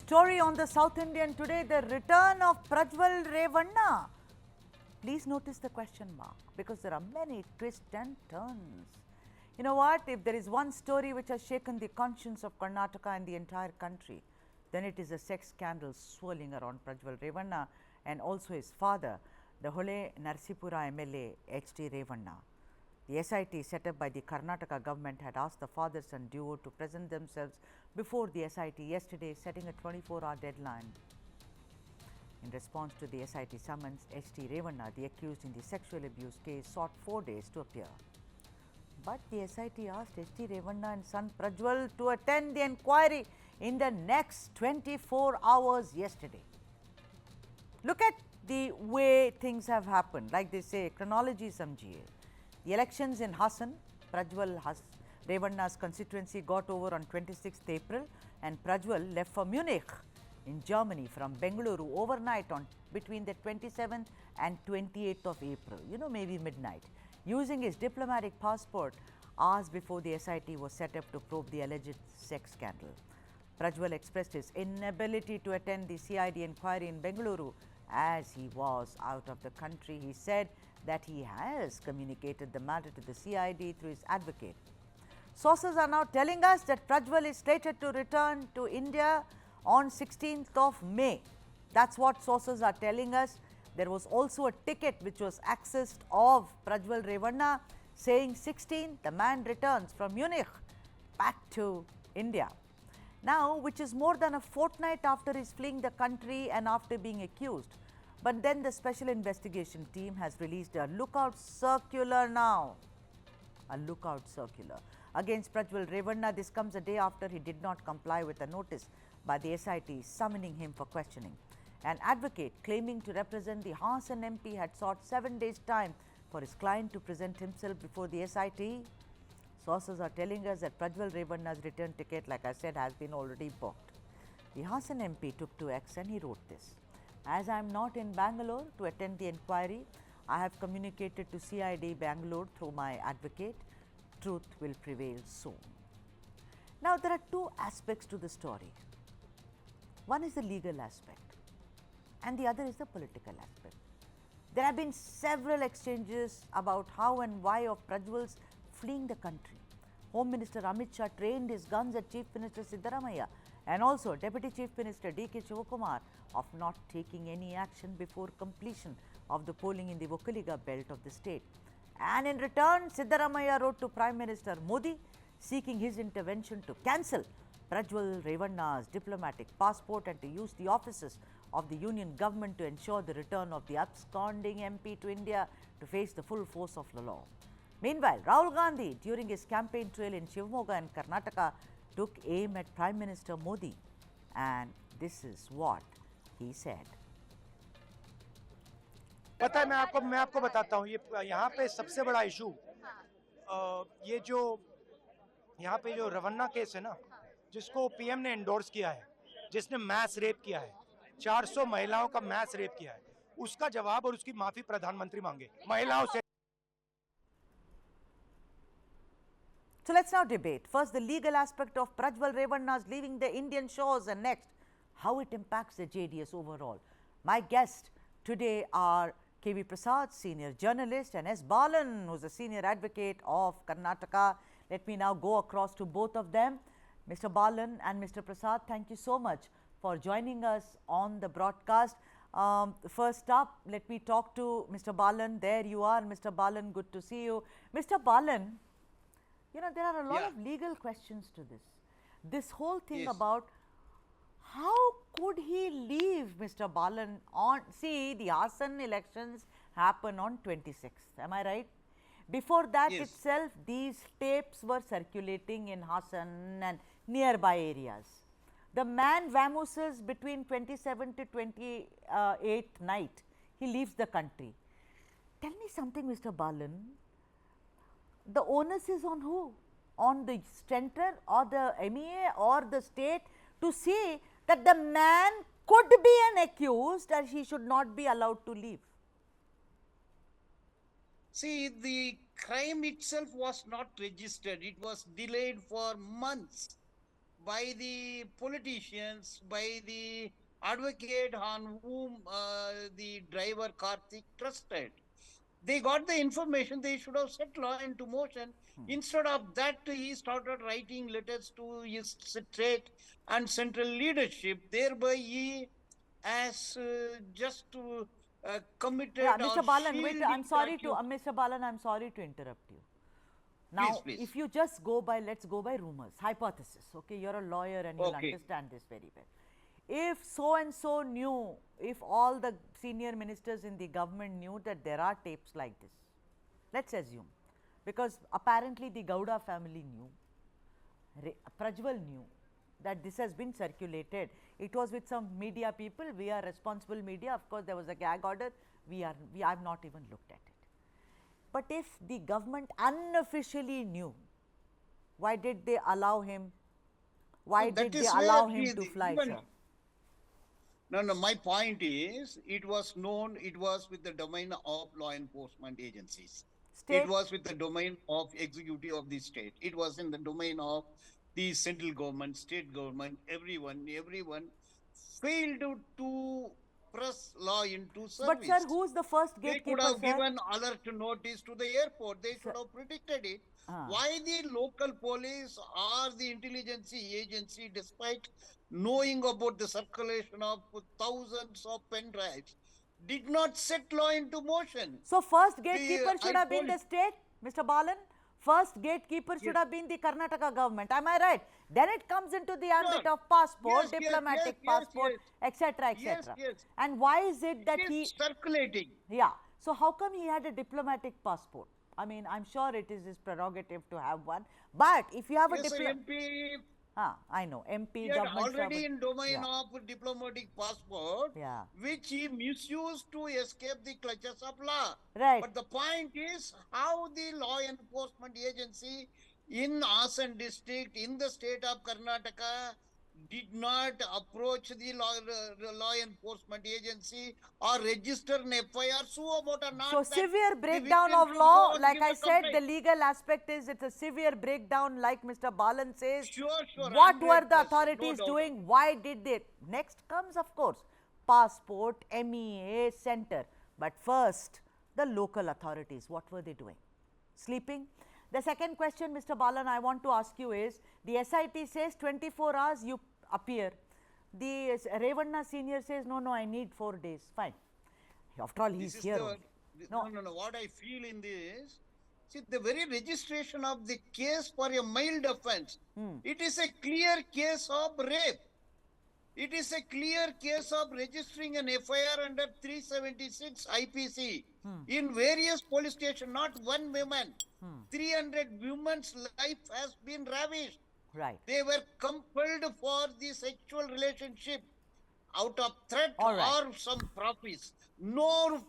story on the South Indian today, the return of Prajwal Revanna. Please notice the question mark because there are many twists and turns. You know what? If there is one story which has shaken the conscience of Karnataka and the entire country, then it is a sex scandal swirling around Prajwal Revanna and also his father, the Hole Narsipura MLA H.D. Revanna. The SIT set up by the Karnataka government had asked the father-son duo to present themselves before the SIT yesterday, setting a 24-hour deadline. In response to the SIT summons, H.D. Revanna, the accused in the sexual abuse case, sought 4 days to appear. But the SIT asked H.D. Revanna and son Prajwal to attend the inquiry in the next 24 hours yesterday. Look at the way things have happened. Like they say, chronology samjhiye. The elections in Hassan, Prajwal Revanna's constituency got over on 26th April and Prajwal left for Munich in Germany from Bengaluru overnight on between the 27th and 28th of April, maybe midnight, using his diplomatic passport hours before the SIT was set up to probe the alleged sex scandal. Prajwal expressed his inability to attend the CID inquiry in Bengaluru as he was out of the country. He said that he has communicated the matter to the CID through his advocate. Sources are now telling us that Prajwal is slated to return to India on 16th of May. That's what sources are telling us. There was also a ticket which was accessed of Prajwal Revanna saying 16th the man returns from Munich back to India. Now, which is more than a fortnight after his fleeing the country and after being accused. But then the special investigation team has released a lookout circular now. A lookout circular against Prajwal Revanna. This comes a day after he did not comply with a notice by the SIT summoning him for questioning. An advocate claiming to represent the Hassan MP had sought 7 days' time for his client to present himself before the SIT. Sources are telling us that Prajwal Revanna's return ticket, like I said, has been already booked. The Hassan MP took to X and he wrote this: "As I am not in Bangalore to attend the inquiry, I have communicated to CID Bangalore through my advocate. Truth will prevail soon." Now, there are two aspects to the story. One is the legal aspect and the other is the political aspect. There have been several exchanges about how and why of Prajwal's fleeing the country. Home Minister Amit Shah trained his guns at Chief Minister Siddaramaiah and also Deputy Chief Minister D.K. Shivakumar of not taking any action before completion of the polling in the Vokkaliga belt of the state. And in return, Siddaramaiah wrote to Prime Minister Modi seeking his intervention to cancel Prajwal Revanna's diplomatic passport and to use the offices of the union government to ensure the return of the absconding MP to India to face the full force of the law. Meanwhile, Rahul Gandhi, during his campaign trail in Shivamogga and Karnataka, took aim at Prime Minister Modi, and this is what he said. पता है मैं आपको बताता हूँ, ये यहाँ पे सबसे बड़ा इशू ये जो यहाँ पे जो रवन्ना केस है ना, जिसको पीएम ने एंडोर्स किया है, जिसने मैस रेप किया है, 400 महिलाओं का मैस रेप किया है, उसका जवाब और उसकी माफी प्रधानमंत्री मांगे महिलाओं से. So let's now debate. First, the legal aspect of Prajwal Revanna's leaving the Indian shores, and next, how it impacts the JDS overall. My guests today are K.V. Prasad, Senior Journalist, and S Balan, who is a Senior Advocate of Karnataka. Let me now go across to both of them. Mr. Balan and Mr. Prasad, thank you so much for joining us on the broadcast. First up, let me talk to Mr. Balan. There you are, Mr. Balan, good to see you. Mr. Balan, there are a lot of legal questions to this. This whole thing about how could he leave, Mr. Balan, on, see, the Hassan elections happen on 26th, am I right? Before that itself, these tapes were circulating in Hassan and nearby areas. The man vamooses between 27th to 28th night. He leaves the country. Tell me something, Mr. Balan. The onus is on who? On the center or the MEA or the state to see that the man could be an accused and he should not be allowed to leave. See, the crime itself was not registered. It was delayed for months. by the politicians, by the advocate on whom the driver Karthik trusted. They got the information, they should have set law into motion. Instead of that, he started writing letters to his state and central leadership. Thereby, he has just Yeah, committed or Mr. Balan, wait, shielding I'm sorry to, accused. Mr. Balan, I'm sorry to interrupt you. Please, Now, please. if you just go by, let's go by rumors, hypothesis, okay, you're a lawyer and you'll Okay. understand this very well. If so and so knew, if all the senior ministers in the government knew that there are tapes like this, let's assume, because apparently the Gowda family knew, Prajwal knew that this has been circulated. It was with some media people, we are responsible media, of course there was a gag order, we have not even looked at it. But if the government unofficially knew, why did they allow him? Why No, that did they is allow where him to fly, even, sir? no, no, my point is, it was known, it was with the domain of law enforcement agencies. It State? was with the domain of executive of the state. It was in the domain of the central government, state government, everyone failed to press law into But sir, service. who's the first They could gatekeeper, have sir? given alert notice to the airport. They Sir, should have predicted it. ah. Why the local police or the intelligence agency, despite knowing about the circulation of thousands of pen drives, did not set law into motion? So, first The gatekeeper should I have been told the state, Mr. Balan. First gatekeeper should Yes. have been the Karnataka government. Am I right? Then it comes into the ambit Sure. of passport, Yes, yes, diplomatic yes, yes, passport, yes. etc., Yes, etc. yes. And why is it that It he? is circulating. Yeah. So how come he had a diplomatic passport? I mean, I'm sure it is his prerogative to have one. But if you have a Yes, diplomatic, MP. I know MP He had government already in domain yeah. of diplomatic passport, Yeah. which he misused to escape the clutches of law. Right. But the point is how the law enforcement agency in Asan district, in the state of Karnataka, did not approach the law enforcement agency or register an FIR. So about a So not that severe the breakdown victim of should law, go and like give I a said, the complaint. legal aspect is it's a severe breakdown, like Mr. Balan says. Sure, sure, What were the 100%, no authorities doubt. doing? Why did they? Next comes, of course, passport, MEA, center. But first, the local authorities, what were they doing? Sleeping? The second question, Mr. Balan, I want to ask you is, the SIT says 24 hours you appear. The Revanna senior says, no, no, I need 4 days. Fine. After all, he's This is here. the only. no. What I feel in this, see, the very registration of the case for a mild offense, it is a clear case of rape. It is a clear case of registering an FIR under 376 IPC in various police stations, not one woman. 300 women's life has been ravished. Right. They were compelled for the sexual relationship out of threat All right. or some profits. No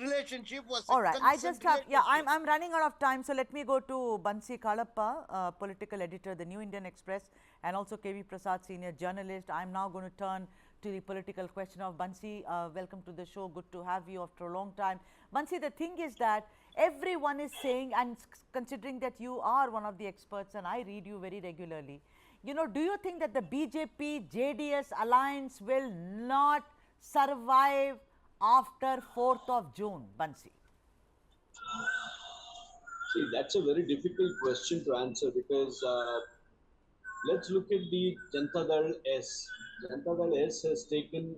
relationship was All a right, I just have, consent yeah, relationship. I'm running out of time, so let me go to Bansy Kalappa, political editor, the New Indian Express, and also KV Prasad, senior journalist. I'm now going to turn to the political question of Bansy. Welcome to the show, good to have you after a long time. Bansy, the thing is that everyone is saying, and considering that you are one of the experts and I read you very regularly, you know, do you think that the BJP JDS alliance will not survive after 4th of June, Bansy? See, that's a very difficult question to answer because let's look at the Janata Dal S. Janata Dal S has taken,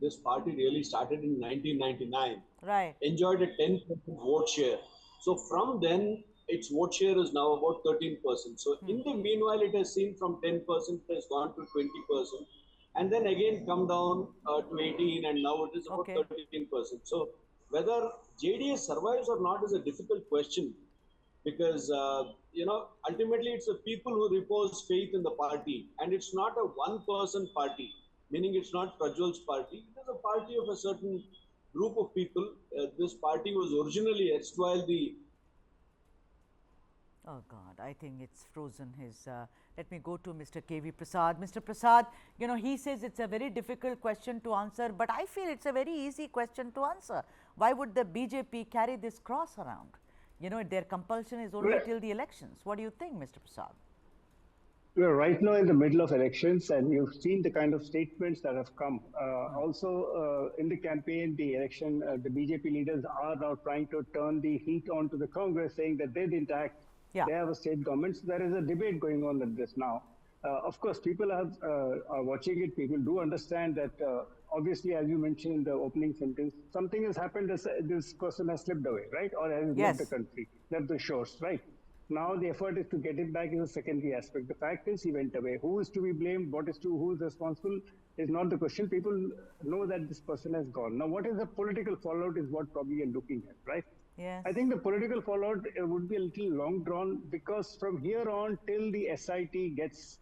this party really started in 1999. Right. Enjoyed a 10% vote share. So from then, its vote share is now about 13%. So in the meanwhile, it has seen from 10%, it has gone to 20%. And then again come down to 18, and now it is about Okay. 13%. So whether JDS survives or not is a difficult question because ultimately it's the people who repose faith in the party, and it's not a one-person party, meaning it's not Prajwal's party. It is a party of a certain group of people. This party was originally erstwhile the Oh God, I think it's frozen his. Let me go to Mr. KV Prasad. Mr. Prasad, you know, he says it's a very difficult question to answer, but I feel it's a very easy question to answer. Why would the BJP carry this cross around? You know, their compulsion is only Correct. till the elections. What do you think, Mr. Prasad? We're right now in the middle of elections, and you've seen the kind of statements that have come. Also, in the campaign, the election, the BJP leaders are now trying to turn the heat onto the Congress, saying that they didn't act. Yeah. They have a state government. So there is a debate going on with this now. Of course, people are watching it. People do understand that, obviously, as you mentioned in the opening sentence, something has happened. This person has slipped away, right? Or has left the country, left the shores, right? Now the effort is to get him back is a secondary aspect. The fact is he went away. Who is to be blamed? Who is responsible is not the question. People know that this person has gone. Now, what is the political fallout is what probably you're looking at, right? Yes. I think the political fallout would be a little long drawn, because from here on till the SIT gets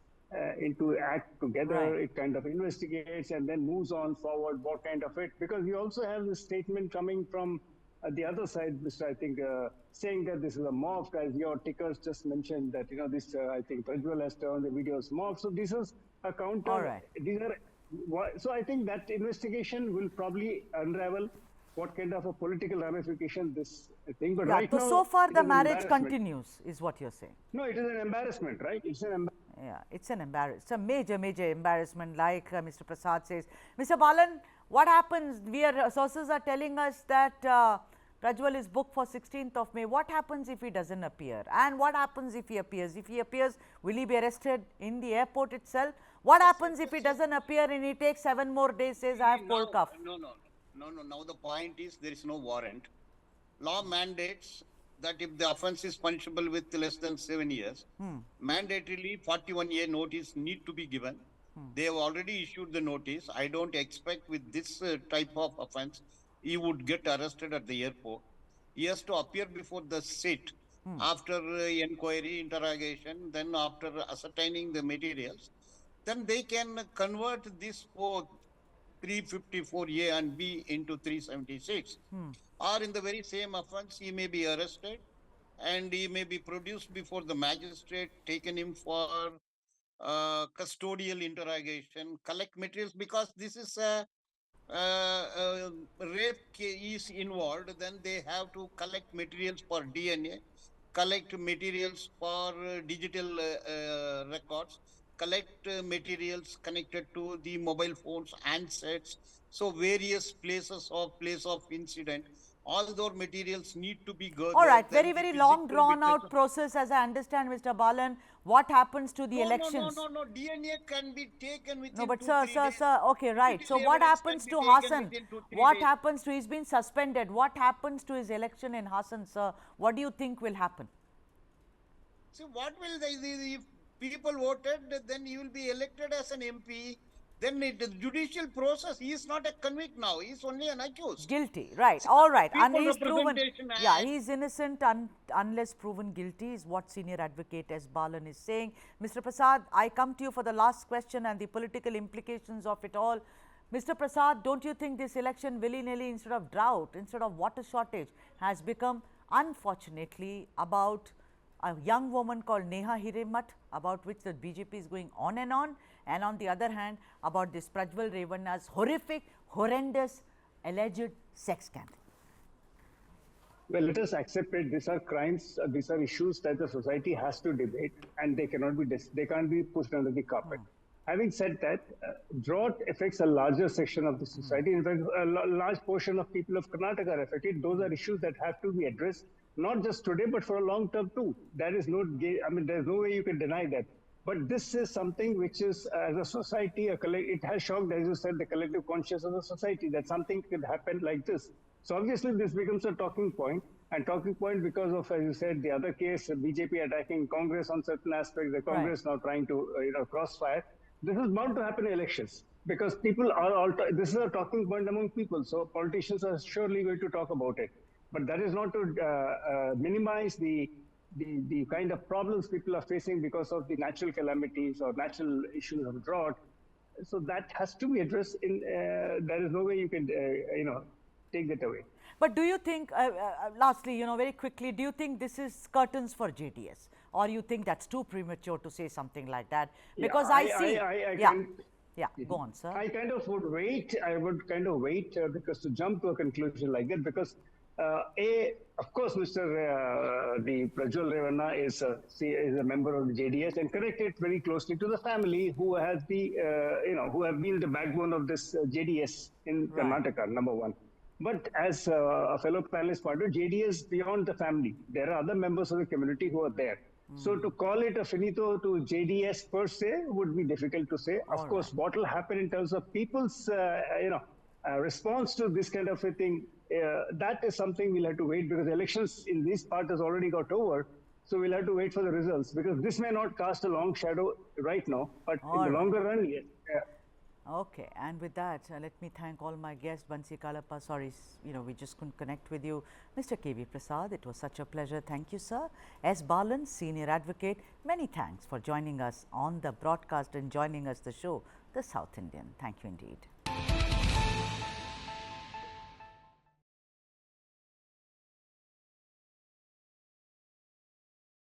into act together, Right. it kind of investigates and then moves on forward, what kind of it, because we also have this statement coming from the other side, Mr. I think, saying that this is a morph, as your tickers just mentioned that, this, I think Prajwal has turned the videos morph. So this is a counter. All right. These are, so I think that investigation will probably unravel what kind of a political ramification this thing. But Yeah, right now, so far it the is an marriage embarrassment. continues, is what you're saying. No, it is an embarrassment, right? It's an Yeah, it's an it's a major embarrassment, like Mr. Prasad says. Mr. Balan, what happens? Sources are telling us that Prajwal is booked for 16th of May. What happens if he doesn't appear? And what happens if he appears? If he appears, will he be arrested in the airport itself? What happens if he doesn't appear and he takes 7 more days, says I have cold cough? No. Now the point is there is no warrant. Law mandates that if the offence is punishable with less than 7 years, mandatorily 41-year notice need to be given. They have already issued the notice. I don't expect with this type of offence, he would get arrested at the airport. He has to appear before the SIT after inquiry, interrogation, then after ascertaining the materials. Then they can convert this 354A and B into 376. Or in the very same offence, he may be arrested and he may be produced before the magistrate, taken him for custodial interrogation, collect materials, because this is a rape is involved. Then they have to collect materials for DNA, collect materials for digital records, collect materials connected to the mobile phones, handsets, so various place of incident. All those materials need to be gathered. All right, Then very the long physical drawn out witnesses- process, as I understand, Mr. Balan. What happens to the elections? No. DNA can be taken within No, but 2-3 days. sir, okay, right. So Physical what evidence happens can to be taken Hassan? within 2-3 What days. happens to, he's been suspended. What happens to his election in Hassan, sir? What do you think will happen? So what will if people voted, then he will be elected as an MP. Then the judicial process, he is not a convict now. He is only an accused. Guilty, right. All right. And People he's proven, Representation yeah, Act. he's innocent unless proven guilty, is what Senior Advocate S Balan is saying. Mr. Prasad, I come to you for the last question and the political implications of it all. Mr. Prasad, don't you think this election willy-nilly, instead of drought, instead of water shortage, has become, unfortunately, about a young woman called Neha Hiremat, about which the BJP is going on, and on the other hand, about this Prajwal Revanna's horrific, horrendous, alleged sex scandal? Well, let us accept it. These are crimes. These are issues that the society has to debate, and they cannot be they can't be pushed under the carpet. Having said that, drought affects a larger section of the society. In fact, a large portion of people of Karnataka are affected. Those are issues that have to be addressed, not just today, but for a long term too. There is no, I mean, there's no way you can deny that. But this is something which is, as a society, it has shocked, as you said, the collective conscience of the society, that something could happen like this. So obviously, this becomes a talking point, and talking point because of, as you said, the other case, BJP attacking Congress on certain aspects, the Congress now trying to, crossfire. This is bound to happen in elections, because people are all, this is a talking point among people. So politicians are surely going to talk about it. But that is not to minimize the kind of problems people are facing because of the natural calamities or natural issues of drought. So that has to be addressed. There is no way you can, take that away. But do you think, lastly, very quickly, do you think this is curtains for JDS? Or you think that's too premature to say something like that? Because I see, go on, sir. I kind of would wait. I would kind of wait because to jump to a conclusion like that, because Of course, the Prajwal Revanna is a member of the JDS and connected very closely to the family who has who have been the backbone of this JDS in Karnataka, number one. But as a fellow panelist pointed, JDS beyond the family. There are other members of the community who are there. So to call it a finito to JDS per se would be difficult to say. Of course, what will happen in terms of people's, response to this kind of a thing, that is something we'll have to wait, because elections in this part has already got over. So we'll have to wait for the results, because this may not cast a long shadow right now, but in the longer run, yes. Okay, and with that, let me thank all my guests. Bansy Kalappa, sorry, we just couldn't connect with you. Mr. K.V. Prasad, it was such a pleasure. Thank you, sir. S Balan, Senior Advocate, many thanks for joining us on the broadcast and joining us the show, The South Indian. Thank you indeed.